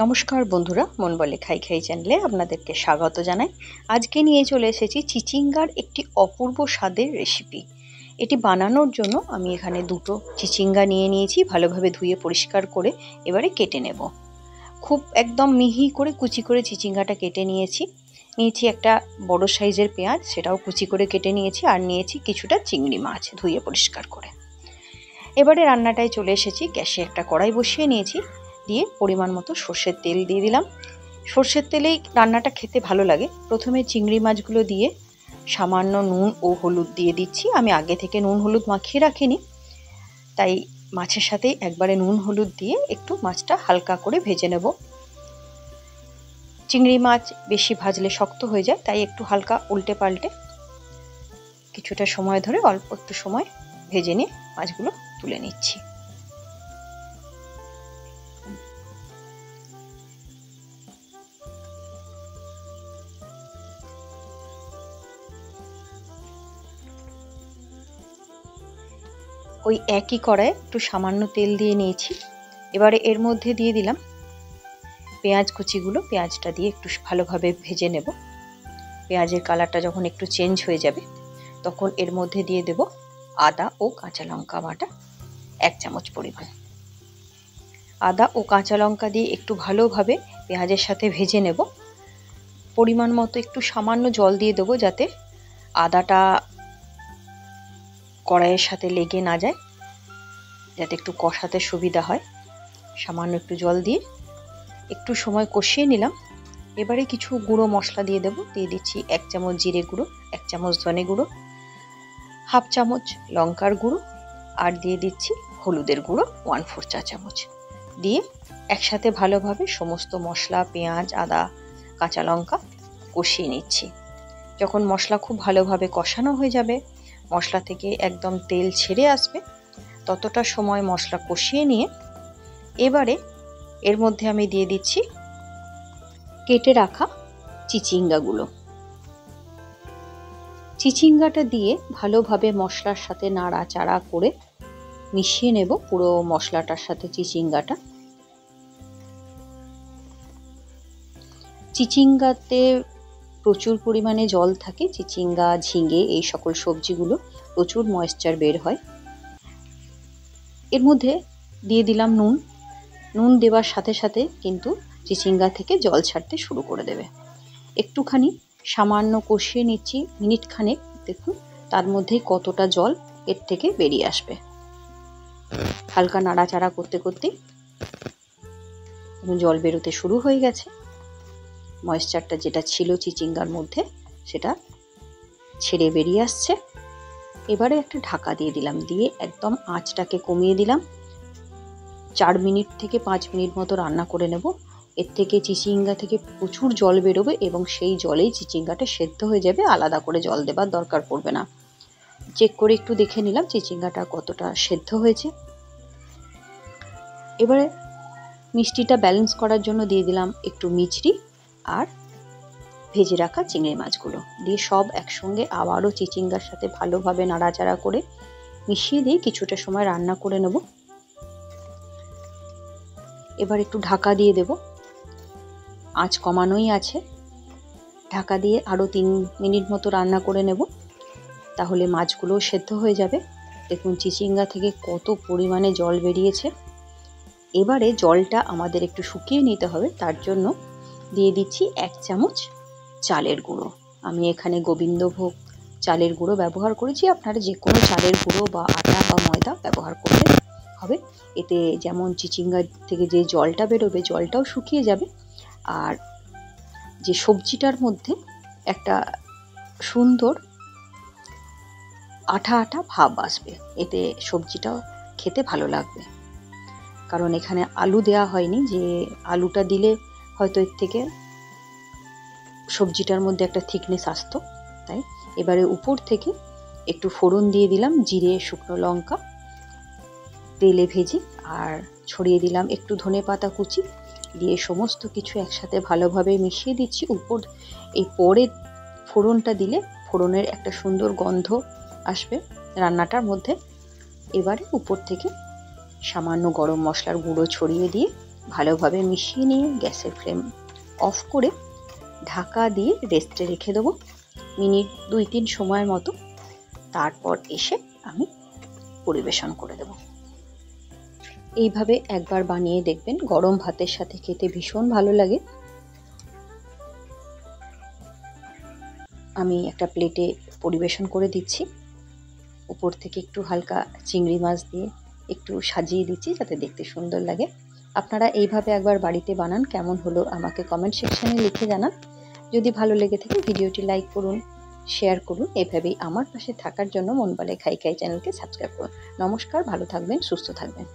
নমস্কার বন্ধুরা, মন বলে খাই খাই চ্যানেলে আপনাদেরকে স্বাগত জানাই। আজকে নিয়ে চলে এসেছি চিচিঙ্গার একটি অপূর্ব স্বাদের রেসিপি। এটি বানানোর জন্য আমি এখানে দুটো চিচিঙ্গা নিয়ে নিয়েছি, ভালোভাবে ধুয়ে পরিষ্কার করে এবারে কেটে নেব। খুব একদম মিহি করে কুচি করে চিচিঙ্গাটা কেটে নিয়েছি। একটা বড় সাইজের পেঁয়াজ, সেটাও কুচি করে কেটে নিয়েছি। আর নিয়েছি কিছুটা চিংড়ি মাছ ধুয়ে পরিষ্কার করে। এবারে রান্নাটায় চলে এসেছি। গ্যাসে একটা কড়াই বসিয়ে নিয়েছি, দিয়ে পরিমাণ মতো সর্ষের তেল দিয়ে দিলাম। সর্ষের তেলেই রান্নাটা খেতে ভালো লাগে। প্রথমে চিংড়ি মাছগুলো দিয়ে সামান্য নুন ও হলুদ দিয়ে দিচ্ছি। আমি আগে থেকে নুন হলুদ মাখিয়ে রাখিনি, তাই মাছের সাথেই একবারে নুন হলুদ দিয়ে একটু মাছটা হালকা করে ভেজে নেব। চিংড়ি মাছ বেশি ভাজলে শক্ত হয়ে যায়, তাই একটু হালকা উল্টে পাল্টে কিছুটা সময় ধরে অল্প একটু সময় ভেজে নিয়ে মাছগুলো তুলে নিচ্ছি। ওই একই কড়াইয়ে একটু সামান্য তেল দিয়ে নিয়েছি। এবারে এর মধ্যে দিয়ে দিলাম পেঁয়াজ কুচিগুলো। পেঁয়াজটা দিয়ে একটু ভালোভাবে ভেজে নেব। পেঁয়াজের কালারটা যখন একটু চেঞ্জ হয়ে যাবে, তখন এর মধ্যে দিয়ে দেব আদা ও কাঁচা লঙ্কা বাটা 1 চামচ পরিমাণ। আদা ও কাঁচা লঙ্কা দিয়ে একটু ভালোভাবে পেঁয়াজের সাথে ভেজে নেব। পরিমাণ মতো একটু সামান্য জল দিয়ে দেবো, যাতে আদাটা কড়াইয়ের সাথে লেগে না যায়, যাতে একটু কষাতে সুবিধা হয়। সামান্য একটু জল দিয়ে একটু সময় কষিয়ে নিলাম। এবারে কিছু গুঁড়ো মশলা দিয়ে দেবো। দিয়ে দিচ্ছি 1 চামচ জিরে গুঁড়ো, 1 চামচ ধনে গুঁড়ো, 1/2 চামচ লঙ্কার গুঁড়ো, আর দিয়ে দিচ্ছি হলুদের গুঁড়ো 1/4 চা চামচ। দিয়ে একসাথে ভালোভাবে সমস্ত মশলা, পেঁয়াজ, আদা, কাঁচা লঙ্কা কষিয়ে নিচ্ছি। যখন মশলা খুব ভালোভাবে কষানো হয়ে যাবে, মশলা থেকে একদম তেল ছেড়ে আসবে, ততটা সময় মশলা কষিয়ে নিয়ে এবারে এর মধ্যে আমি দিয়ে দিচ্ছি কেটে রাখা চিচিঙ্গাগুলো। চিচিঙ্গাটা দিয়ে ভালোভাবে মশলার সাথে নাড়াচাড়া করে মিশিয়ে নেব পুরো মশলাটার সাথে চিচিঙ্গাটা। চিচিঙ্গাতে প্রচুর পরিমাণে জল থাকে। চিচিঙ্গা, ঝিঙে এই সকল সবজিগুলো প্রচুর ময়েশ্চার বের হয়। এর মধ্যে দিয়ে দিলাম নুন। নুন দেওয়ার সাথে সাথে কিন্তু চিচিঙ্গা থেকে জল ছাড়তে শুরু করে দেবে। একটুখানি সামান্য কষিয়ে নিচ্ছি, মিনিট খানেক। দেখুন তার মধ্যেই কতটা জল এর থেকে বেরিয়ে আসবে। হালকা নাড়াচাড়া করতে করতে জল বেরোতে শুরু হয়ে গেছে। ময়েশ্চারটা যেটা ছিল চিচিঙ্গার মধ্যে, সেটা ছেড়ে বেরিয়ে আসছে। এবারে একটা ঢাকা দিয়ে দিলাম, দিয়ে একদম আঁচটাকে কমিয়ে দিলাম। 4 মিনিট থেকে 5 মিনিট মতো রান্না করে নেব। এর থেকে চিচিঙ্গা থেকে প্রচুর জল বেরোবে এবং সেই জলেই চিচিঙ্গাটা সেদ্ধ হয়ে যাবে। আলাদা করে জল দেবার দরকার পড়বে না। চেক করে একটু দেখে নিলাম চিচিঙ্গাটা কতটা সেদ্ধ হয়েছে। এবারে মিষ্টিটা ব্যালেন্স করার জন্য দিয়ে দিলাম একটু মিছরি আর ভেজে রাখা চিংড়ি মাছগুলো। দিয়ে সব একসঙ্গে আবারও চিচিঙ্গার সাথে ভালোভাবে নাড়াচাড়া করে মিশিয়ে দিয়ে কিছুটা সময় রান্না করে নেব। এবার একটু ঢাকা দিয়ে দেব। আঁচ কমানোই আছে। ঢাকা দিয়ে আরও 3 মিনিট মতো রান্না করে নেব, তাহলে মাছগুলো সেদ্ধ হয়ে যাবে। দেখুন চিচিঙ্গা থেকে কত পরিমাণে জল বেরিয়েছে। এবারে জলটা আমাদের একটু শুকিয়ে নিতে হবে। তার জন্য দিয়ে দিচ্ছি 1 চামচ চালের গুঁড়ো। আমি এখানে গোবিন্দভোগ চালের গুঁড়ো ব্যবহার করেছি। আপনারা যে কোনো চালের গুঁড়ো বা আটা বা ময়দা ব্যবহার করলে হবে। এতে যেমন চিচিঙ্গা থেকে যে জলটা বেরোবে, জলটাও শুকিয়ে যাবে, আর যে সবজিটার মধ্যে একটা সুন্দর আঠা আঠা ভাব আসবে। এতে সবজিটাও খেতে ভালো লাগবে। কারণ এখানে আলু দেওয়া হয়নি, যে আলুটা দিলে হয়তো এর থেকে সবজিটার মধ্যে একটা থিকনেস আসতো। তাই এবারে উপর থেকে একটু ফোড়ন দিয়ে দিলাম, জিরে, শুকনো লঙ্কা তেলে ভেজে, আর ছড়িয়ে দিলাম একটু ধনেপাতা কুচি। দিয়ে সমস্ত কিছু একসাথে ভালোভাবে মিশিয়ে দিচ্ছি। এই পরে ফোড়নটা দিলে ফোড়নের একটা সুন্দর গন্ধ আসবে রান্নাটার মধ্যে। এবারে উপর থেকে সামান্য গরম মশলার গুঁড়ো ছড়িয়ে দিয়ে ভালোভাবে মিশিয়ে নিয়ে গ্যাসের ফ্লেম অফ করে ঢাকা দিয়ে রেস্টে রেখে দেবো মিনিট 2-3 সময়ের মতো। তারপর এসে আমি পরিবেশন করে দেব। এইভাবে একবার বানিয়ে দেখবেন, গরম ভাতের সাথে খেতে ভীষণ ভালো লাগে। আমি একটা প্লেটে পরিবেশন করে দিচ্ছি। উপর থেকে একটু হালকা চিংড়ি মাছ দিয়ে একটু সাজিয়ে দিচ্ছি যাতে দেখতে সুন্দর লাগে। আপনারা এইভাবে একবার বাড়িতে বানান, কেমন হলো আমাকে কমেন্ট সেকশনে লিখে জানান। যদি ভালো লেগে থাকে ভিডিওটি লাইক করুন, শেয়ার করুন। এভাবেই আমার পাশে থাকার জন্য মন বলে খাই খাই চ্যানেলকে সাবস্ক্রাইব করুন। নমস্কার, ভালো থাকবেন, সুস্থ থাকবেন।